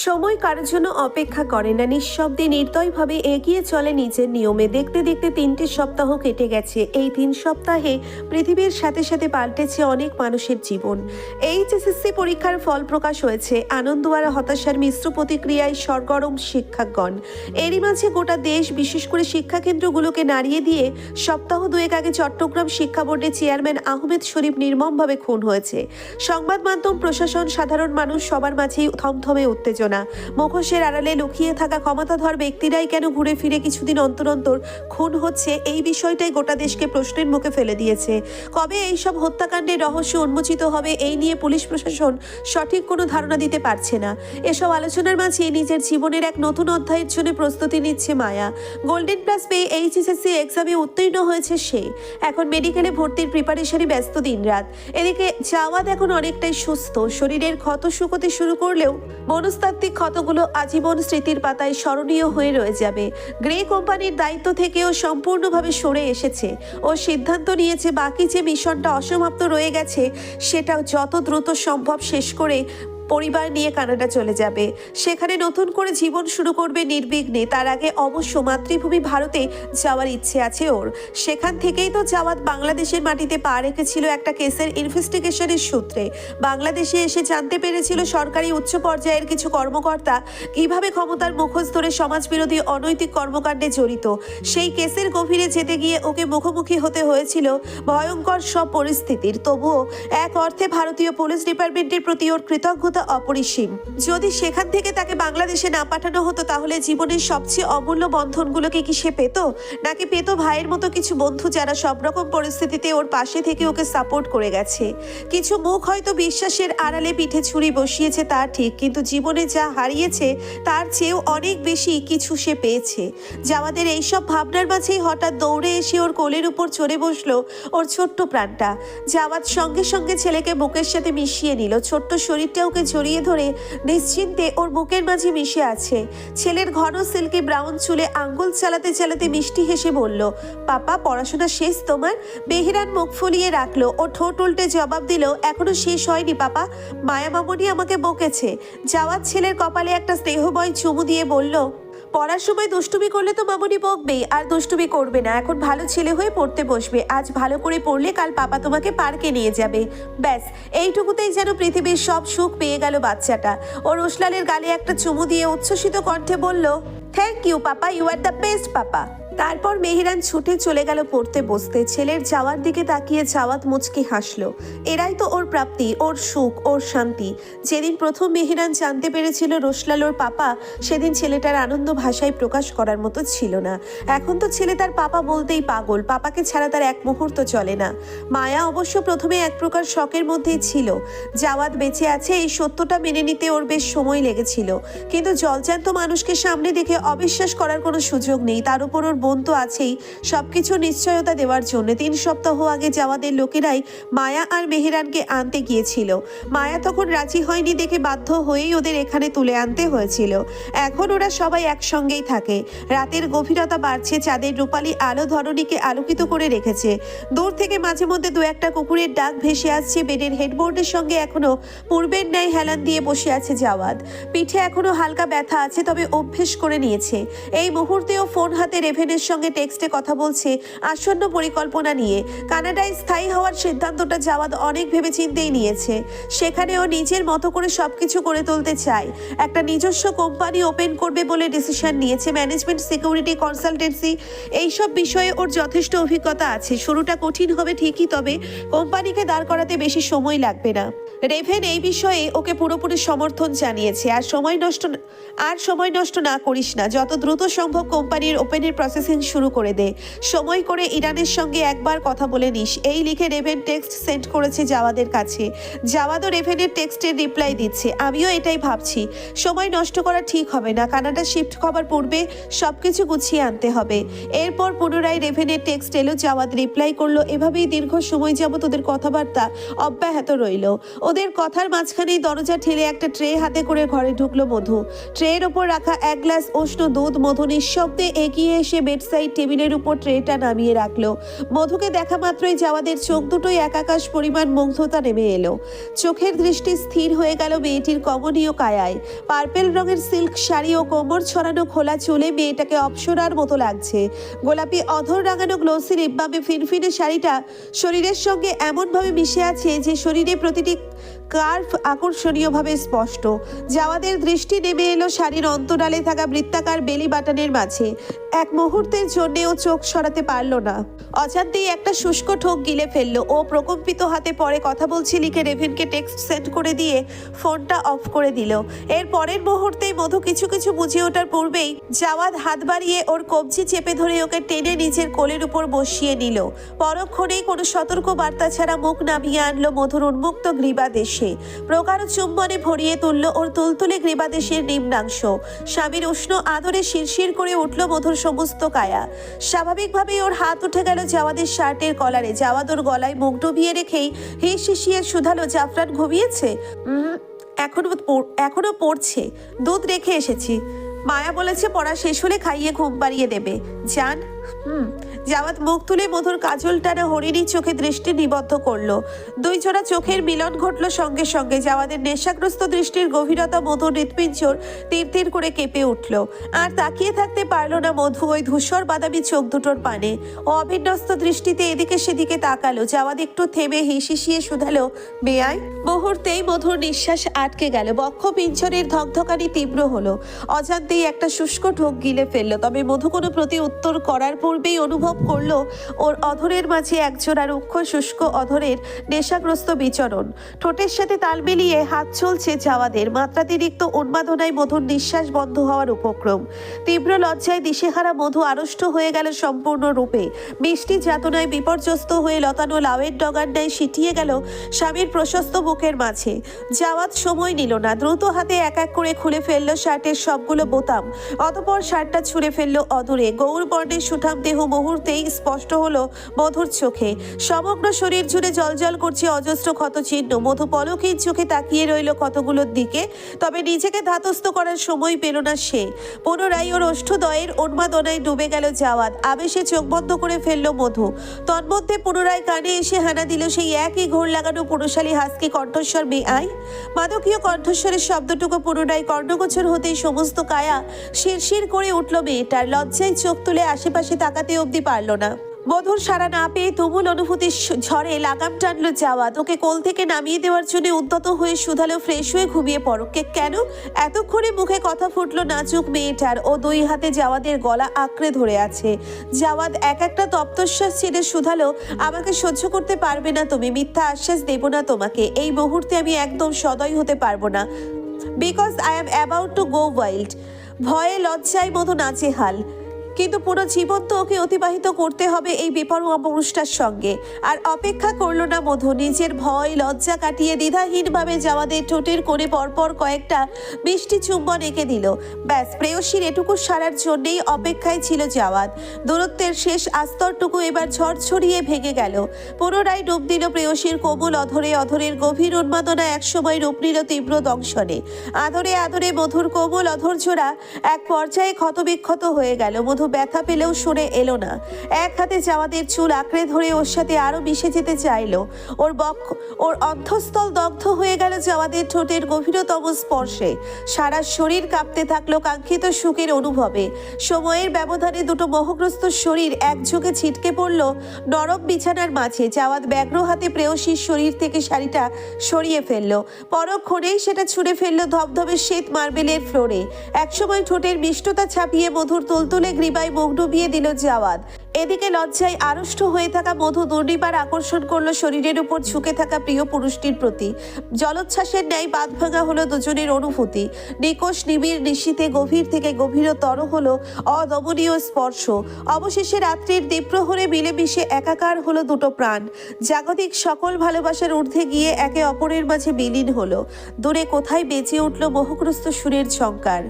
সময় কারোর জন্য অপেক্ষা করে না, নিঃশব্দে নির্দয়ভাবে এগিয়ে চলে নিজের নিয়মে। দেখতে দেখতে 3টে সপ্তাহ কেটে গেছে। এই 3 সপ্তাহে পৃথিবীর সাথে সাথে পাল্টেছে অনেক মানুষের জীবন। এইচএসসি পরীক্ষার ফল প্রকাশ হয়েছে। আনন্দ আর হতাশার মিশ্র প্রতিক্রিয়ায় সরগরম শিক্ষকগণ। এরই মাঝে গোটা দেশ, বিশেষ করে শিক্ষাকেন্দ্রগুলোকে নাড়িয়ে দিয়ে সপ্তাহ দুয়েক আগে চট্টগ্রাম শিক্ষা বোর্ডের চেয়ারম্যান আহমেদ শরীফ নির্মমভাবে খুন হয়েছে। সংবাদ মাধ্যম, প্রশাসন, সাধারণ মানুষ সবার মাঝেই থমথমে উত্তেজনা। মুখোশের আড়ালে লুকিয়ে থাকা ক্ষমতাধর ব্যক্তিরাই কেন ঘুরে ফিরে কিছুদিন অন্তর অন্তর খুন হচ্ছে, এই বিষয়টাই গোটা দেশকে প্রশ্নের মুখে ফেলে দিয়েছে। কবে এইসব হত্যাকাণ্ডের রহস্য উন্মোচিত হবে, এই নিয়ে পুলিশ প্রশাসন সঠিক কোনো ধারণা দিতে পারছে না। এসব আলোচনার মাঝে নিজের জীবনের এক নতুন অধ্যায়ের জন্য প্রস্তুতি নিচ্ছে মায়া। গোল্ডেন প্লাস পেয়ে এইচএসসি এক্সামে উত্তীর্ণ হয়েছে সে। এখন মেডিকেলে ভর্তির প্রিপারেশনে ব্যস্ত দিনরাত। এদিকে জাওয়াদ এখন অনেকটাই সুস্থ। শরীরের ক্ষত শুকোতে শুরু করলেও মনস্তাত্ত্বিক ক্ষতগুলো আজীবন স্মৃতির পাতায় স্মরণীয় হয়ে রয়ে যাবে। গ্রে কোম্পানির দায়িত্ব থেকেও সম্পূর্ণভাবে সরে এসেছে। ও সিদ্ধান্ত নিয়েছে বাকি যে মিশনটা অসমাপ্ত রয়ে গেছে সেটাও যত দ্রুত সম্ভব শেষ করে পরিবার নিয়ে কানাডা চলে যাবে। সেখানে নতুন করে জীবন শুরু করবে নির্বিঘ্নে। তার আগে অবশ্য মাতৃভূমি ভারতে যাওয়ার ইচ্ছে আছে ওর। সেখান থেকেই তো জাওয়াদ বাংলাদেশের মাটিতে পা রেখেছিল একটা কেসের ইনভেস্টিগেশনের সূত্রে। বাংলাদেশে এসে জানতে পেরেছিল সরকারি উচ্চ পর্যায়ের কিছু কর্মকর্তা কিভাবে ক্ষমতার মুখোশ ধরে সমাজবিরোধী অনৈতিক কর্মকাণ্ডে জড়িত। সেই কেসের গভীরে যেতে গিয়ে ওকে মুখোমুখি হতে হয়েছিল ভয়ঙ্কর সব পরিস্থিতির। তবুও এক অর্থে ভারতীয় পুলিশ ডিপার্টমেন্টের প্রতি ওর কৃতজ্ঞতা অপরিসীম। যদি সেখান থেকে তাকে বাংলাদেশে না পাঠানো হতো তাহলে জীবনের সবচেয়ে অমূল্য বন্ধনগুলোকে কি সে পেত? নাকি পেত ভাইয়ের মতো কিছু বন্ধু যারা সব রকম পরিস্থিতিতে ওর পাশে থেকে ওকে সাপোর্ট করে গেছে। কিছু মুখ হয়তো বিশ্বাসের আড়ালে পিঠে ছুরি বসিয়েছে, তা ঠিক, কিন্তু জীবনে যা হারিয়েছে তার চেয়েও অনেক বেশি কিছু সে পেয়েছে। জাওয়াদের এইসব ভাবনার মাঝেই হঠাৎ দৌড়ে এসে ওর কোলের উপর চড়ে বসলো ওর ছোট্ট প্রাণটা। জাওয়াদ সঙ্গে সঙ্গে ছেলেকে বুকের সাথে মিশিয়ে নিল। ছোট্ট শরীরটা ওকে জড়িয়ে ধরে নিশ্চিন্তে ওর বুকের মাঝে মিশে আছে। ছেলের ঘন সিল্কি ব্রাউন চুলে আঙ্গুল চালাতে চালাতে মিষ্টি হেসে বলল, পাপা পড়াশোনা শেষ তোমার? মেহেরান মুখ ফুলিয়ে রাখলো। ও ঠোঁট উল্টে জবাব দিল, এখনো শেষ হয়নি পাপা, মায়া মামনি আমাকে বকেছে। জাওয়াদ ছেলের কপালে একটা স্নেহময় চুমু দিয়ে বলল, পড়ার সময় দুষ্টুমি করলে তো মামনি বকবেই, আর দুষ্টুমি করবে না। এখন ভালো ছেলে হয়ে পড়তে বসবে। আজ ভালো করে পড়লে কাল পাপা তোমাকে পার্কে নিয়ে যাবে। ব্যাস এইটুকুতেই যেন পৃথিবীর সব সুখ পেয়ে গেল বাচ্চাটা। ও রোশলালের গালে একটা চুমু দিয়ে উচ্ছ্বসিত কণ্ঠে বলল, thank you papa, you are the best papa. তারপর মেহেরান ছুটে চলে গেল পড়তে বসতে। ছেলের যাওয়ার দিকে তাকিয়ে জাওয়াদ মুচকি হাসলো। এরাই তো ওর প্রাপ্তি, ওর সুখ, ওর শান্তি। যেদিন প্রথম মেহেরান জানতে পেরেছিল রোশলাল ওর পাপা, সেদিন ছেলেটার আনন্দ ভাষায় প্রকাশ করার মতো ছিল না। এখন তো ছেলে তার পাপা বলতেই পাগল। পাপাকে ছাড়া তার এক মুহূর্ত চলে না। মায়া অবশ্য প্রথমে এক প্রকার শখের মধ্যেই ছিল। জাওয়াদ বেঁচে আছে এই সত্যটা মেনে নিতে ওর বেশ সময় লেগেছিল। কিন্তু জলজ্যান্ত মানুষকে সামনে দেখে অবিশ্বাস করার কোনো সুযোগ নেই। তার উপর ওর বোন তো আছেই সবকিছু নিশ্চয়তা দেওয়ার জন্য। 3 সপ্তাহ আগে জাওয়াদের লোকেরাই মায়া আর মেহেরানকে আনতে গিয়েছিল। মায়া তখন রাজি হয়নি দেখে বাধ্য হয়েই ওদের এখানে তুলে আনতে হয়েছিল। এখন ওরা সবাই একসঙ্গেই থাকে। রাতের গভীরতা বাড়ছে, চাঁদের রূপালী আলো ধরণীকে আলোকিত করে রেখেছে। দূর থেকে মাঝে মধ্যে দু একটা কুকুরের ডাক ভেসে আসছে। বেডের হেডবোর্ডের সঙ্গে এখনো পূর্বের ন্যায় হেলান দিয়ে বসে আছে জাওয়াদ। পিঠে এখনো হালকা ব্যথা আছে, তবে অভ্যেস করে নিয়েছে। এই মুহূর্তেও ফোন হাতে রেভেনের সঙ্গে টেক্সটে কথা বলছে আসন্ন পরিকল্পনা নিয়ে। কানাডায় স্থায়ী হওয়ার সিদ্ধান্তটা জাওয়াদ অনেক ভেবেচিন্তেই নিয়েছে। সেখানেও নিজের মতো করে সবকিছু করে তুলতে চায়। একটা নিজস্ব কোম্পানি ওপেন করবে বলে ডিসিশন নিয়েছে। ম্যানেজমেন্ট, সিকিউরিটি, কনসালটেন্সি এইসব বিষয়ে ওর যথেষ্ট অভিজ্ঞতা আছে। শুরুটা কঠিন হবে ঠিকই, তবে কোম্পানিকে দাঁড় করাতে বেশি সময় লাগবে না। রেভেন এই বিষয়ে ওকে পুরোপুরি সমর্থন জানিয়েছে। আর সময় নষ্ট না করিস না, যত দ্রুত সম্ভব কোম্পানির ওপেনের প্রসেসিং শুরু করে দে। সময় করে ইরানের সঙ্গে একবার কথা বলে নিস। এই লিখে রেভেন টেক্সট সেন্ড করেছে জাওয়াদের কাছে। জাওয়াদও রেভেনের টেক্সটের রিপ্লাই দিচ্ছে, আমিও এটাই ভাবছি। সময় নষ্ট করা ঠিক হবে না। কানাডা শিফট হবার পূর্বে সবকিছু গুছিয়ে আনতে হবে। এরপর পুনরায় রেভেনের টেক্সট এলো। জাওয়াদ রিপ্লাই করলো, এভাবেই দীর্ঘ সময় যাবত ওদের কথাবার্তা অব্যাহত রইল। ওদের কথার মাঝখানেই দরজা ঠেলে একটা ট্রে হাতে করে ঘরে ঢুকলো মধু। ট্রের ওপর রাখা এক গ্লাস উষ্ণ দুধ। মধু নিঃশব্দে এগিয়ে এসে বেড সাইড টেবিলের উপর ট্রেটা নামিয়ে রাখলো। মধুকে দেখা মাত্রই জাওয়াদের চোখ দুটোই এক আকাশ পরিমাণ মুগ্ধতা নেমে এলো। চোখের দৃষ্টি স্থির হয়ে গেল মেয়েটির কমনীয় কায়ায়। পার্পেল রঙের সিল্ক শাড়ি ও কোমর ছড়ানো খোলা চুলে মেয়েটাকে অপ্সরার মতো লাগছে। গোলাপি অধর রাঙানো গ্লোসি রিব্বামে ফিনফিনে শাড়িটা শরীরের সঙ্গে এমনভাবে মিশে আছে যে শরীরে প্রতিটি কার্ভ আকর্ষণীয়ভাবে স্পষ্ট। জাওয়াদের দৃষ্টি নেমে এলো শাড়ির অন্তরালে থাকা বৃত্তাকার বেলি বাটনের মাঝে। এক মুহূর্তের জন্যেও চোখ সরাতে পারল না। অজান্তেই একটা শুষ্ক ঠোক গিলে ফেললো। ও প্রকম্পিত হাতে পরে কথা বলছি লিখে রেভেনকে টেক্সট সেন্ড করে দিয়ে ফোনটা অফ করে দিল। এর পরের মুহূর্তেই মধু কিছু কিছু বুঝে ওঠার পূর্বেই জাওয়াদ হাত বাড়িয়ে ওর কবজি চেপে ধরে ওকে টেনে নিজের কোলের উপর বসিয়ে নিল। পরক্ষণেই কোনো সতর্ক বার্তা ছাড়া মুখ নামিয়ে আনলো মধুর উন্মুক্ত গ্রীবাদেশে। প্রগাঢ় চুম্বনে ভরিয়ে তুলল ওর তুলতুলে গ্রীবাদেশের নিম্নাংশ। স্বামীর উষ্ণ আদরে শিরশির করে উঠল মধুর সমস্ত কায়া। স্বাভাবিকভাবেই ওর হাত উঠে গেল জাওয়াদের শার্টের কলারে। জাওয়াদ ওর গলায় মুখ ডুবিয়ে রেখেই হিস হিসিয়ে শুধালো, জাফরান ঘুমিয়েছে? এখনো পড়ছে, দুধ রেখে এসেছি। মায়া বলেছে পড়া শেষ হলে খাইয়ে ঘুম পাড়িয়ে দেবে। জান? জাওয়াদ মুখ তুলে মধুর কাজল টানা হরিণী চোখে দৃষ্টি নিবদ্ধ করলো। দুই জোড়া চোখের মিলন ঘটলো সঙ্গে সঙ্গে। জাওয়াদের নেশাগ্রস্ত দৃষ্টির গভীরতা মধুর হৃৎপিঞ্জর তীর তীর করে কেঁপে উঠল। আর তাকিয়ে থাকতে পারল না মধু ওই ধূসর বাদামি চোখ দুটোর পানে। ও অবিন্যস্ত দৃষ্টিতে এদিকে সেদিকে তাকালো। জাওয়াদ একটু থেমে হিসিয়ে শুধালো, বেয়াই? মুহূর্তেই মধুর নিঃশ্বাস আটকে গেল। বক্ষ পিঞ্জরের ধকধকানি তীব্র হলো। অজান্তেই একটা শুষ্ক ঢোক গিলে ফেললো। তবে মধু কোনো প্রতি উত্তর করার পূর্বেই অনুভব করলো ওর অধরের মাঝে একজোড়া রুক্ষ শুষ্ক অধরের নেশাগ্রস্ত বিচরণ। ঠোঁটের সাথে তাল মিলিয়ে হাত চলছে জাওয়াদের। মাত্রাতিরিক্ত উন্মাদনায় মধুর নিঃশ্বাস বন্ধ হওয়ার উপক্রম। তীব্র লজ্জায় দিশেহারা মধু আড়ষ্ট হয়ে গেল সম্পূর্ণ রূপে। মিষ্টি যাতনায় বিপর্যস্ত হয়ে লতানো লাউয়ের ডগার ন্যায় সিটিয়ে গেল স্বামীর প্রশস্ত বুকের মাঝে। জাওয়াদ সময় নিল না, দ্রুত হাতে এক এক করে খুলে ফেললো শার্টের সবগুলো বোতাম। অতঃপর শার্টটা ছুঁড়ে ফেললো অদূরে। গৌর বর্ণের সুঠাম দেহ মুহূর্তেই স্পষ্ট হলো মধুর চোখে। সমগ্র শরীর জুড়ে জলজল করছে অজস্র ক্ষতচিহ্ন। মধু পলকহীন চোখে তাকিয়ে রইল ক্ষতগুলোর দিকে। তবে নিজেকে ধাতস্থ করার সময় পেল না সে। পুনরায় ওর ওষ্ঠদয়ের উন্মাদনায় ডুবে গেল জাওয়াদ। আবেশে চোখ বন্ধ করে ফেললো মধু। তন্মধ্যে পুনরায় কানে এসে হানা দিল সেই একই ঘোর লাগানো পুরুষালী হাসকি কণ্ঠস্বর, বেআই। মাদকীয় কণ্ঠস্বরের শব্দটুকু পুনরায় কর্ণগোচর হতেই সমস্ত কায়া শিরশির করে উঠল মেয়েটার। লজ্জায় চোখ তুলে আশেপাশে তাকাতে অবধি পারল না। মধুর সারা না পেয়ে তুমুল অনুভূতির ঝড়ে লাগাম টানলো জাওয়াদ। ওকে কোল থেকে নামিয়ে দেওয়ার জন্য উদ্যত হয়ে শুধালো, ফ্রেশ হয়ে ঘুমিয়ে পড়ো। কেন? এতক্ষণে মুখে কথা ফুটলো নাজুক মেয়েটার। ও দুই হাতে জাওয়াদের গলা আঁকড়ে ধরে আছে। জাওয়াদ এক একটা তপ্তশ্বাস ছেড়ে শুধালো, আমাকে সহ্য করতে পারবে না তুমি। মিথ্যা আশ্বাস দেব না তোমাকে। এই মুহূর্তে আমি একদম সদয় হতে পারবো না। Because I am about to go wild. ভয়ে লজ্জায় মধু নাচেহাল। কিন্তু পুরো জীবন তো ওকে অতিবাহিত করতে হবে এই বেপরোয়া পুরুষটার সঙ্গে। আর অপেক্ষা করলো না মধু। নিজের ভয় লজ্জা কাটিয়ে দ্বিধাহীনভাবে জাওয়াদের ঠোঁটের কোণে পরপর কয়েকটা মিষ্টি চুম্বন এঁকে দিল। ব্যাস, প্রেয়সীর এটুকু সারার জন্যেই অপেক্ষায় ছিল জাওয়াদ। দূরত্বের শেষ আস্তরটুকু এবার ঝড় ছড়িয়ে ভেঙে গেল। পুনরায় ডুব দিল প্রেয়সীর কোমল অধরে। অধরের গভীর উন্মাদনা একসময় রূপ নিল তীব্র দংশনে। আদরে আদরে মধুর কোমল অধর জোড়া এক পর্যায়ে ক্ষতবিক্ষত হয়ে গেল। মধু ব্যথা পেলেও সরে এলো না। এক হাতে জাওয়াদের চুল আঁকড়ে ধরে ওর সাথে আরো মিশে যেতে চাইলো। ওর অন্তঃস্থল দগ্ধ হয়ে গেল জাওয়াদের ঠোঁটের গভীরতম স্পর্শে। সারা শরীর কাঁপতে থাকলো কাঙ্ক্ষিত সুখের অনুভবে। সময়ের ব্যবধানে দুটো মোহগ্রস্ত শরীর একযোগে ছিটকে পড়ল নরম বিছানার মাঝে। জাওয়াদ ব্যগ্র হাতে প্রেয়সীর শরীর থেকে শাড়িটা সরিয়ে ফেললো। পরক্ষণেই সেটা ছুঁড়ে ফেললো ধবধবে শ্বেত মার্বেলের ফ্লোরে। একসময় ঠোঁটের মিষ্টতা ছাপিয়ে মধুর তুলতুলে গ্রীবায় মুখ ডুবিয়ে দিল জাওয়াদ। এদিকে লজ্জায় আড়ষ্ট হয়ে থাকা মধু দুর্নিবার আকর্ষণ করলো শরীরের উপর ঝুঁকে থাকা প্রিয় পুরুষটির প্রতি। জলোচ্ছ্বাসের ন্যায় বাঁধ ভাঙা হলো দুজনের অনুভূতি। নিকষ নিবিড় নিশীথে গভীর থেকে গভীরতর হলো অদমনীয় স্পর্শ। অবশেষে রাত্রির দ্বীপ্রহরে মিলেমিশে একাকার হলো দুটো প্রাণ। জাগতিক সকল ভালোবাসার ঊর্ধ্বে গিয়ে একে অপরের মাঝে বিলীন হলো। দূরে কোথায় বেঁচে উঠল মোহগ্রস্ত সুরের ঝঙ্কার।